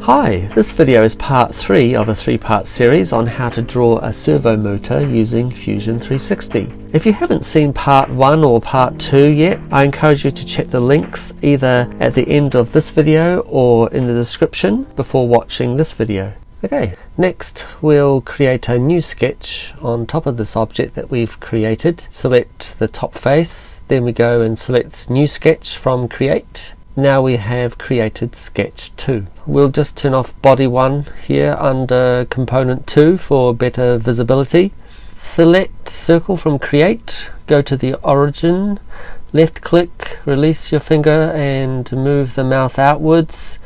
Hi, this video is part 3 of a 3-part series on how to draw a servo motor using Fusion 360. If you haven't seen part 1 or part 2 yet, I encourage you to check the links either at the end of this video or in the description before watching this video. Okay, next we'll create a new sketch on top of this object that we've created. Select the top face, then we go and select New Sketch from Create. Now we have created sketch 2. We'll just turn off body 1 here under component 2 for better visibility. Select circle from Create, go to the origin, left click, release your finger and move the mouse outwards,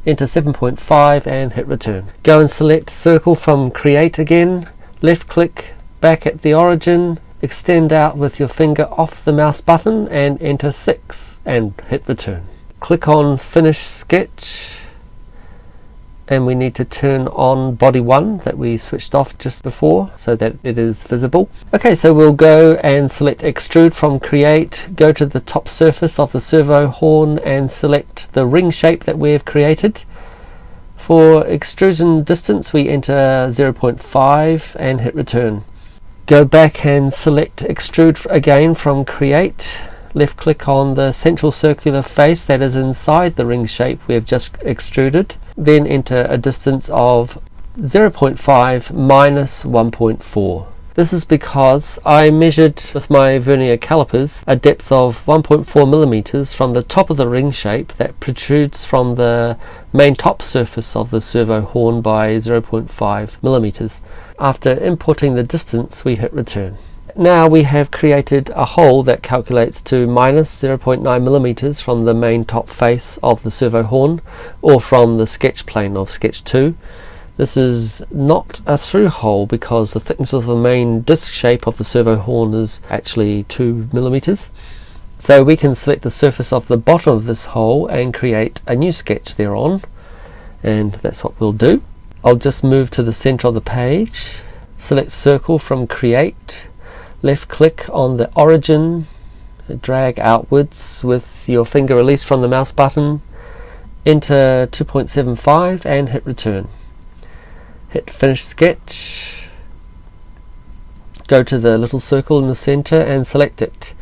enter 7.5 and hit return. Go and select circle from Create again, left click, back at the origin, extend out with your finger off the mouse button and enter 6 and hit return. Click on Finish Sketch and we need to turn on body 1 that we switched off just before so that it is visible. Okay, so we'll go and select Extrude from Create, go to the top surface of the servo horn and select the ring shape that we have created. For extrusion distance we enter 0.5 and hit return. Go back and select Extrude again from Create. Left click on the central circular face that is inside the ring shape we have just extruded. Then enter a distance of 0.5 minus 1.4. This is because I measured with my vernier calipers a depth of 1.4 millimeters from the top of the ring shape that protrudes from the main top surface of the servo horn by 0.5 millimeters. After importing the distance, we hit return. Now we have created a hole that calculates to minus 0.9 millimeters from the main top face of the servo horn or from the sketch plane of sketch 2. This is not a through hole because the thickness of the main disc shape of the servo horn is actually 2 millimeters. So we can select the surface of the bottom of this hole and create a new sketch thereon, and that's what we'll do. I'll just move to the center of the page, select circle from Create, left click on the origin, drag outwards with your finger released from the mouse button, enter 2.75 and hit return. Hit Finish Sketch, go to the little circle in the center and select it.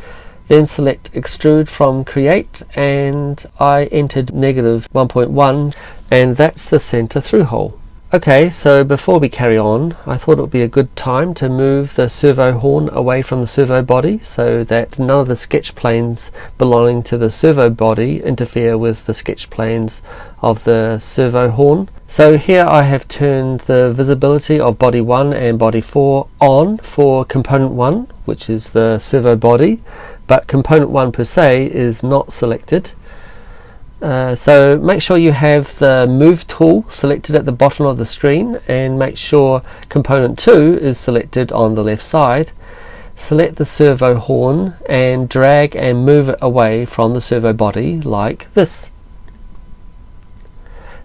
Then select Extrude from Create and I entered negative 1.1 and that's the center through hole. Okay, so before we carry on, I thought it would be a good time to move the servo horn away from the servo body so that none of the sketch planes belonging to the servo body interfere with the sketch planes of the servo horn. So here I have turned the visibility of body 1 and body 4 on for component 1, which is the servo body, but component 1 per se is not selected. So make sure you have the Move tool selected at the bottom of the screen and make sure component 2 is selected on the left side. Select the servo horn and drag and move it away from the servo body like this.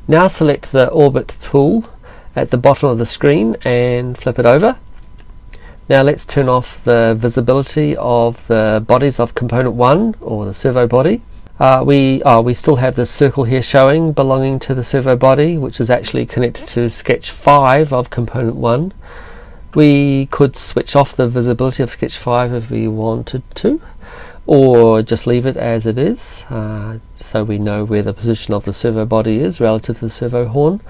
Now select the Orbit tool at the bottom of the screen and flip it over. Now let's turn off the visibility of the bodies of component 1 or the servo body. We still have this circle here showing belonging to the servo body, which is actually connected to sketch 5 of component 1. We could switch off the visibility of sketch 5 if we wanted to, or just leave it as it is, so we know where the position of the servo body is relative to the servo horn.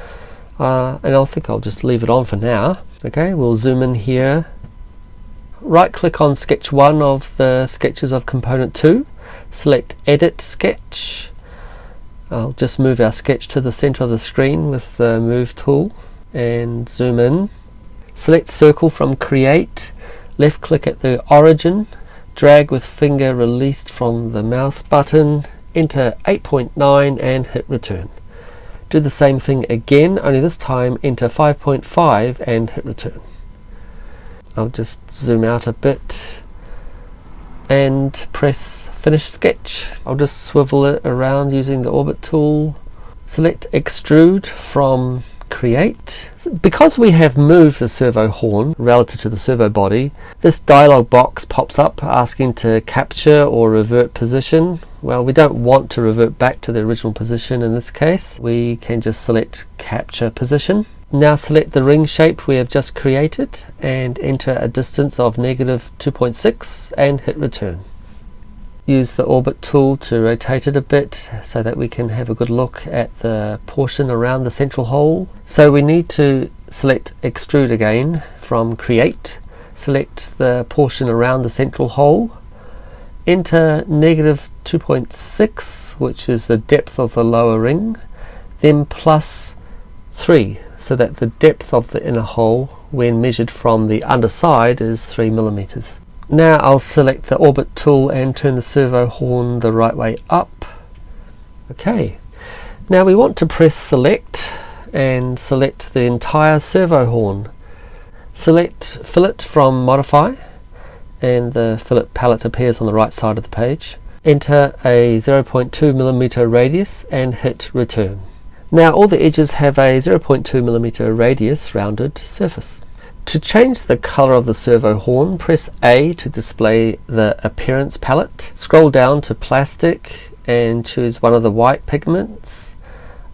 And I think I'll just leave it on for now. Okay, we'll zoom in here. Right click on sketch 1 of the sketches of component 2. Select Edit Sketch. I'll just move our sketch to the center of the screen with the Move tool and zoom in. Select Circle from Create, left click at the origin, drag with finger released from the mouse button, enter 8.9 and hit return. Do the same thing again, only this time enter 5.5 and hit return. I'll just zoom out a bit and press Finish Sketch. I'll just swivel it around using the Orbit tool. Select Extrude from create. Because we have moved the servo horn relative to the servo body, this dialog box pops up asking to capture or revert position. Well, we don't want to revert back to the original position in this case. We can just select capture position. Now select the ring shape we have just created and enter a distance of -2.6 and hit return. Use the orbit tool to rotate it a bit so that we can have a good look at the portion around the central hole. So we need to select extrude again from create, select the portion around the central hole, enter -2.6, which is the depth of the lower ring, then +3, so that the depth of the inner hole when measured from the underside is 3 millimeters. Now I'll select the orbit tool and turn the servo horn the right way up. Okay, now we want to press select and select the entire servo horn. Select fillet from modify and the fillet palette appears on the right side of the page. Enter a 0.2 millimeter radius and hit return. Now all the edges have a 0.2 millimeter radius rounded surface. To change the color of the servo horn, press A to display the appearance palette. Scroll down to plastic and choose one of the white pigments.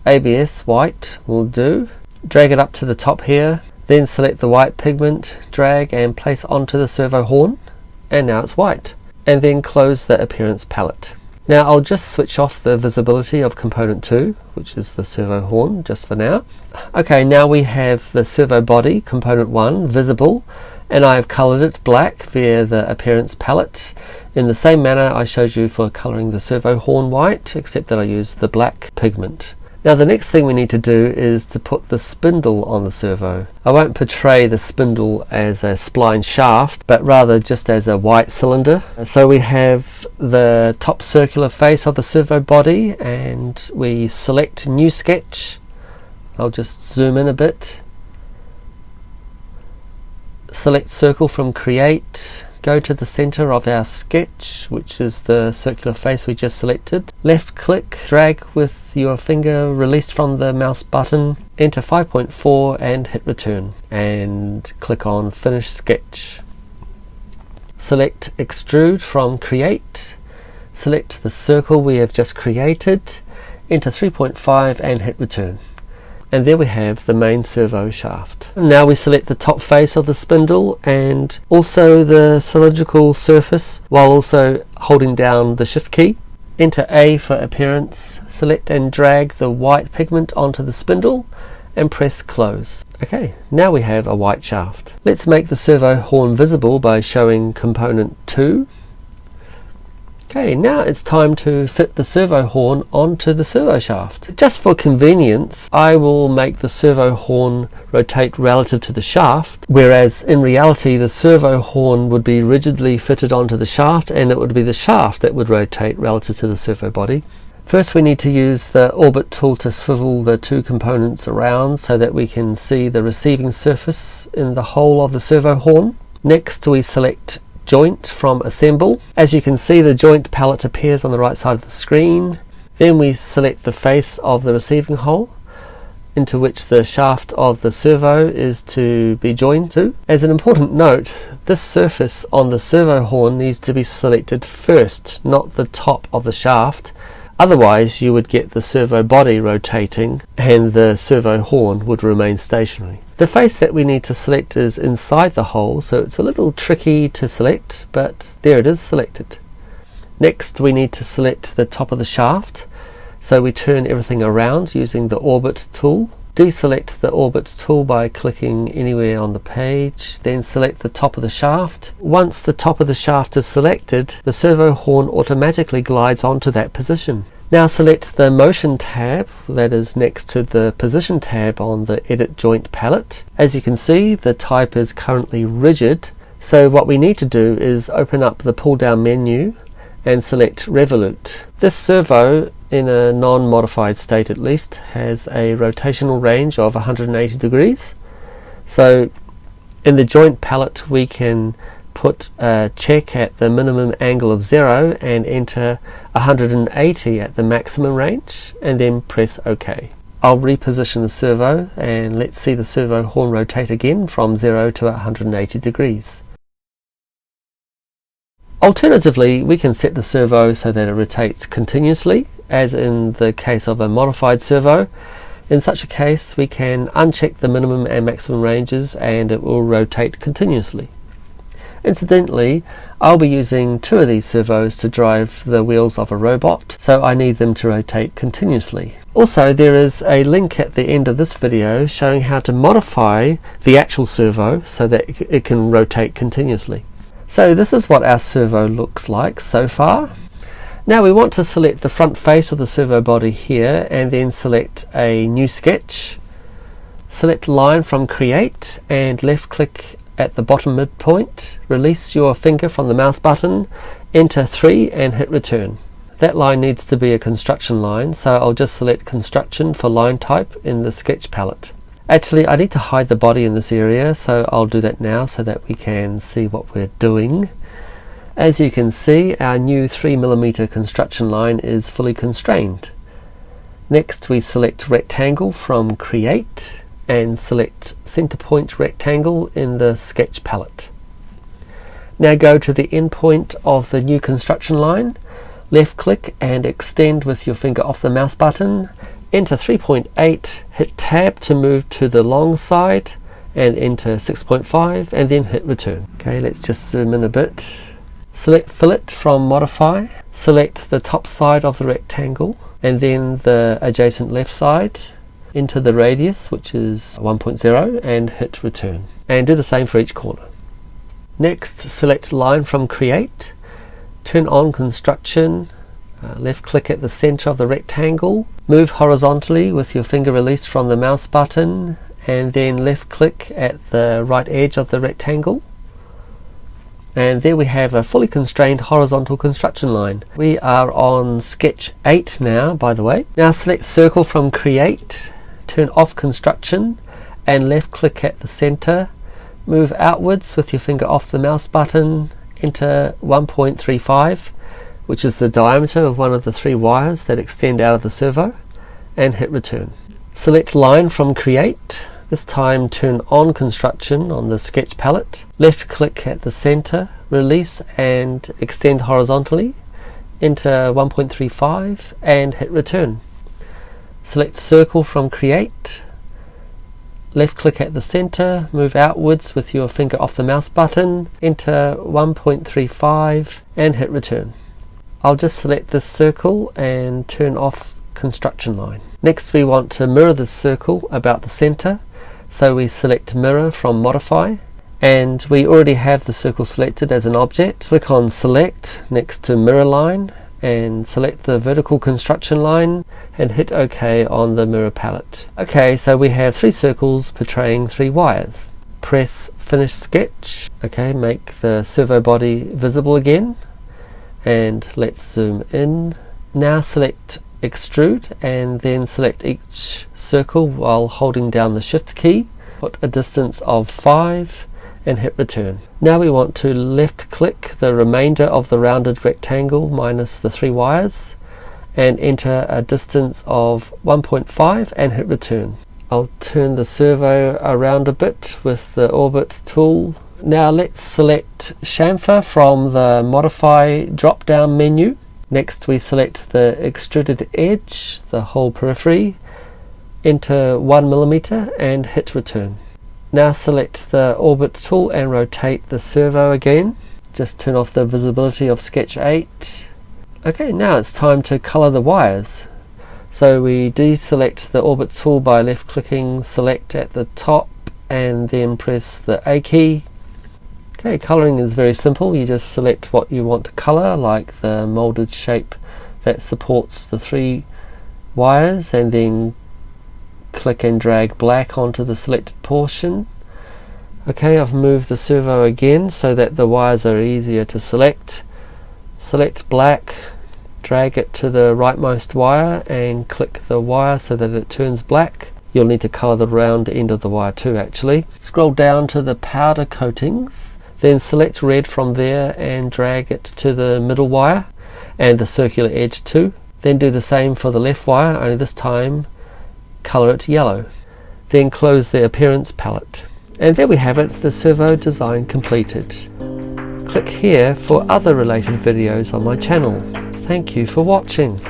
ABS white will do. Drag it up to the top here, then select the white pigment, drag and place onto the servo horn, and now it's white. And then close the appearance palette. Now I'll just switch off the visibility of component 2, which is the servo horn, just for now. Okay, now we have the servo body, component 1, visible, and I have coloured it black via the appearance palette in the same manner I showed you for colouring the servo horn white, except that I used the black pigment. Now the next thing we need to do is to put the spindle on the servo. I won't portray the spindle as a spline shaft, but rather just as a white cylinder. So we have the top circular face of the servo body and we select new sketch. I'll just zoom in a bit. Select circle from create. Go to the center of our sketch, which is the circular face we just selected. Left click, drag with your finger released from the mouse button, enter 5.4 and hit return. And click on finish sketch. Select extrude from create. Select the circle we have just created, enter 3.5 and hit return. And there we have the main servo shaft. Now we select the top face of the spindle and also the cylindrical surface while also holding down the shift key. Enter A for appearance, select and drag the white pigment onto the spindle and press close. Okay, now we have a white shaft. Let's make the servo horn visible by showing component 2. Okay, now it's time to fit the servo horn onto the servo shaft. Just for convenience, I will make the servo horn rotate relative to the shaft, whereas in reality the servo horn would be rigidly fitted onto the shaft and it would be the shaft that would rotate relative to the servo body. First we need to use the orbit tool to swivel the two components around so that we can see the receiving surface in the whole of the servo horn. Next we select joint from assemble. As you can see, the joint palette appears on the right side of the screen. Then we select the face of the receiving hole into which the shaft of the servo is to be joined to. As an important note, this surface on the servo horn needs to be selected first, not the top of the shaft. Otherwise you would get the servo body rotating and the servo horn would remain stationary. The face that we need to select is inside the hole, so it's a little tricky to select, but there it is selected. Next we need to select the top of the shaft, so we turn everything around using the orbit tool. Deselect the orbit tool by clicking anywhere on the page, then select the top of the shaft. Once the top of the shaft is selected, the servo horn automatically glides onto that position. Now select the motion tab that is next to the position tab on the edit joint palette. As you can see, the type is currently rigid, so what we need to do is open up the pull down menu and select Revolute. This servo, in a non-modified state at least, has a rotational range of 180 degrees. So in the joint palette we can put a check at the minimum angle of 0 and enter 180 at the maximum range and then press OK. I'll reposition the servo and let's see the servo horn rotate again from 0 to 180 degrees. Alternatively, we can set the servo so that it rotates continuously, as in the case of a modified servo. In such a case, we can uncheck the minimum and maximum ranges and it will rotate continuously. Incidentally, I'll be using 2 of these servos to drive the wheels of a robot, so I need them to rotate continuously. Also, there is a link at the end of this video showing how to modify the actual servo so that it can rotate continuously. So this is what our servo looks like so far. Now we want to select the front face of the servo body here and then select a new sketch. Select line from Create and left click at the bottom midpoint. Release your finger from the mouse button, enter 3 and hit return. That line needs to be a construction line, so I'll just select construction for line type in the sketch palette. Actually, I need to hide the body in this area, so I'll do that now so that we can see what we're doing. As you can see, our new 3mm construction line is fully constrained. Next we select rectangle from Create and select center point rectangle in the sketch palette. Now go to the endpoint of the new construction line, left click and extend with your finger off the mouse button, enter 3.8, hit tab to move to the long side and enter 6.5 and then hit return. Okay, let's just zoom in a bit. Select fillet from modify, select the top side of the rectangle and then the adjacent left side, enter the radius which is 1.0 and hit return, and do the same for each corner. Next select line from Create, turn on construction, left click at the center of the rectangle, move horizontally with your finger released from the mouse button and then left click at the right edge of the rectangle. And there we have a fully constrained horizontal construction line. We are on sketch 8 now, by the way. Now select circle from Create, turn off construction and left click at the center, move outwards with your finger off the mouse button, enter 1.35, which is the diameter of one of the 3 wires that extend out of the servo, and hit return. Select line from Create, this time turn on construction on the sketch palette, left click at the center, release and extend horizontally, enter 1.35 and hit return. Select circle from Create, left click at the center, move outwards with your finger off the mouse button, enter 1.35 and hit return. I'll just select this circle and turn off construction line. Next we want to mirror this circle about the center, so we select mirror from modify and we already have the circle selected as an object. Click on select next to mirror line and select the vertical construction line and hit OK on the mirror palette. Okay, so we have 3 circles portraying 3 wires. Press finish sketch. Okay, make the servo body visible again and let's zoom in. Now select extrude and then select each circle while holding down the shift key. Put a distance of 5 and hit return. Now we want to left click the remainder of the rounded rectangle minus the 3 wires and enter a distance of 1.5 and hit return. I'll turn the servo around a bit with the orbit tool. Now let's select chamfer from the modify drop down menu. Next we select the extruded edge, the whole periphery, enter 1mm and hit return. Now select the orbit tool and rotate the servo again. Just turn off the visibility of sketch 8. Okay, now it's time to color the wires. So we deselect the orbit tool by left clicking select at the top and then press the A key. Okay, coloring is very simple. You just select what you want to color, like the molded shape that supports the 3 wires, and then click and drag black onto the selected portion. Okay, I've moved the servo again so that the wires are easier to select. Select black, drag it to the rightmost wire and click the wire so that it turns black. You'll need to color the round end of the wire too, actually. Scroll down to the powder coatings, then select red from there and drag it to the middle wire and the circular edge too. Then do the same for the left wire, only this time colour it yellow. Then close the appearance palette. And there we have it, the servo design completed. Click here for other related videos on my channel. Thank you for watching.